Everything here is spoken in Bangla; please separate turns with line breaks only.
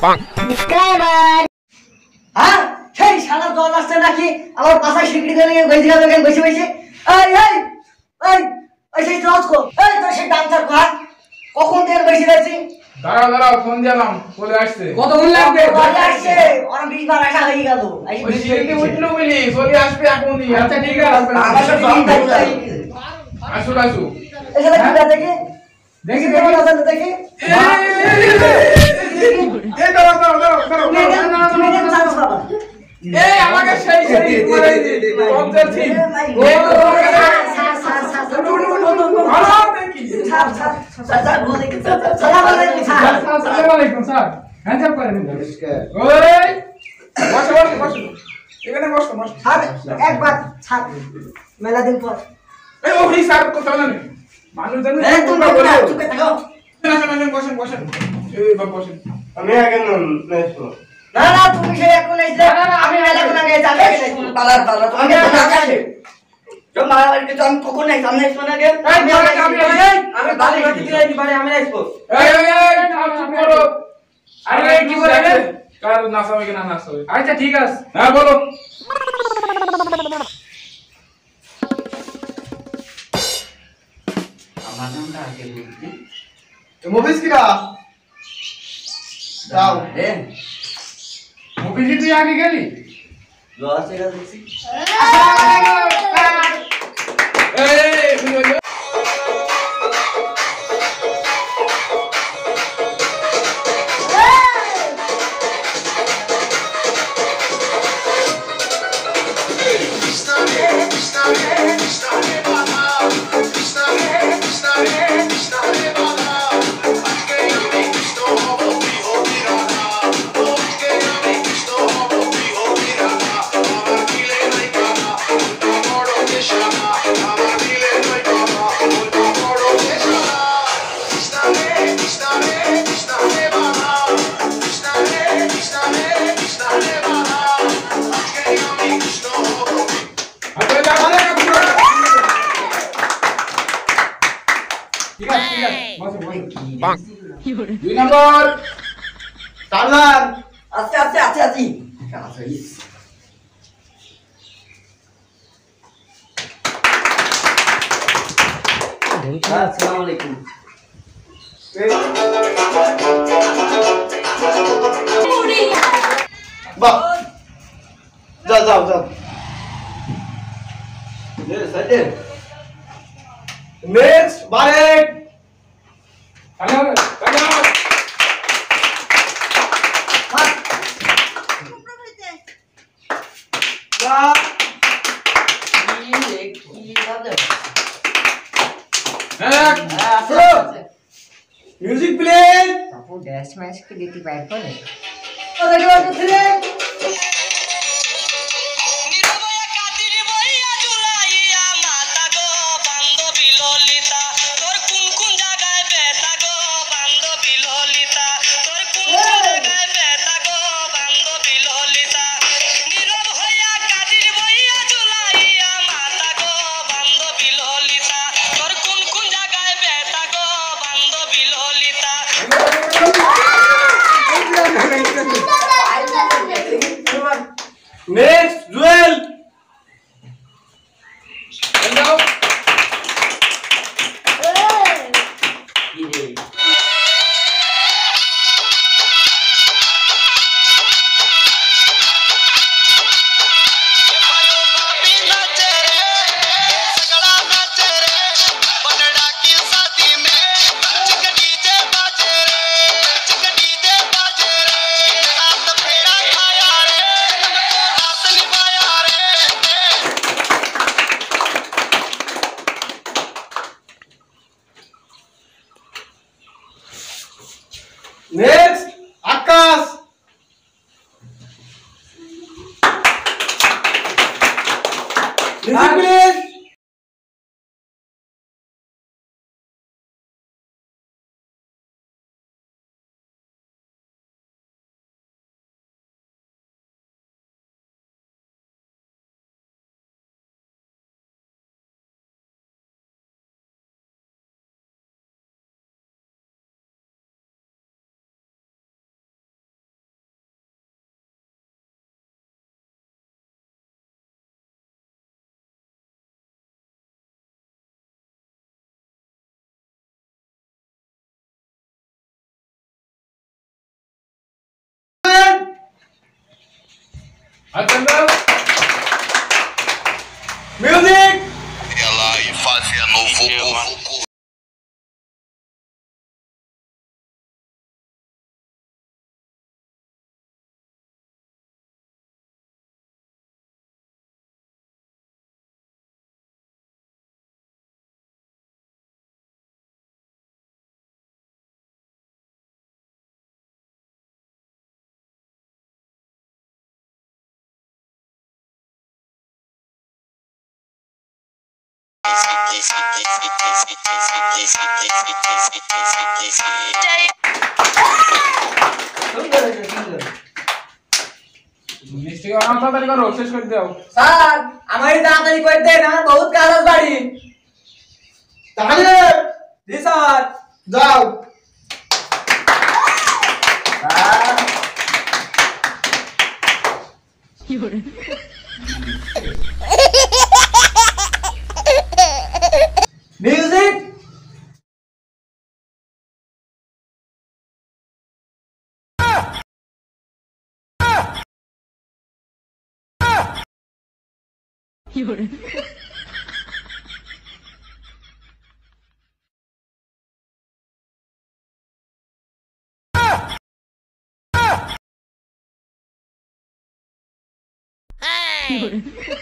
সাবস্ক্রাইবার
হ্যাঁ সেই শালা দল আসছে নাকি আমার পাশায় স্বীকৃতি নিয়ে গইছি গেল কেন বসে বসে এই এই এই ওই সেই রাজকো এই তো সেই ডান্সার কো কখন থেকে বসে আছি
দাঁড়াও দাঁড়াও ফোন দিলাম বলে আসছে
কতক্ষণ লাগবে বলে আসছে আর 20 বার আসা হয়ে গেল
ওই সিঁড়িতে উঠলো বলি চলে আসবে এখনই আচ্ছা ঠিক আছে
আমার সব জম থাকবে
আসুন আসুন
এখানে কি দেখে দেখি কেমন আছে দেখি
এই দাঁড়াও দাঁড়াও দাঁড়াও
তুমি কেন চান্স পাবা
এই আমাকে সেই সেই করে দি পঞ্চায়েত ঠিক এই তো ভালো দেখি
স্যার বলে কি সালাম আলাইকুম স্যার
আসসালামু আলাইকুম স্যার হ্যান্ডশেক করেন নমস্কার ওই বসো বসো বসো এখানে বসো বসো
স্যার একবার স্যার মেলা দিন পর
এই ওই স্যার কথা না মানুষ জানো
এই তুমি চুপে থাকো
বসেন বসেন এই বাবা বসেন
আমি আগে নাইছো
না না তুমি সেই এখন এসে আমি মেলা কোনা গেছি আমি পালার পালার আমি না কাছে তো মারামারি তো আমি কখন নাই সামনে এসো না গে আমি বাড়ি বাড়ি দিয়ে আইছি বাড়ি আমি আসবো
এই চুপ করো আরে কি বলবেন কার নাচ হবে কি না নাচ হবে আচ্ছা ঠিক আছে হ্যাঁ বলো
আমার নামটা আগে বলবি
মুভিস কিরা দাও
রে
মুভিজি তুই আগে গেলি
লস এর দেখছি
এই বুঝো দুই নম্বর
টার্লার
আস্তে আস্তে আস্তে আছি আচ্ছা ইস আসসালামু আলাইকুম
বাহ যাও যাও যাও next Barek
hello hello
music please
আপু ড্যাশ ম্যাশ কি দিতে বাইর করে
next Jewel
hello
next Akash music please
हाथ चंदल
music
Ela e fazendo vucu.
সুন্দর হয়েছে, সুন্দর।
মিষ্টি খাওয়া তাড়াতাড়ি করো শেষ করে দাও
স্যার আমারই তাড়াতাড়ি করে দেন, আমার বহুত কাজ আছে বাড়ি।
তাহলে
জি স্যার।
যাও।
মিউজিক।
Hey!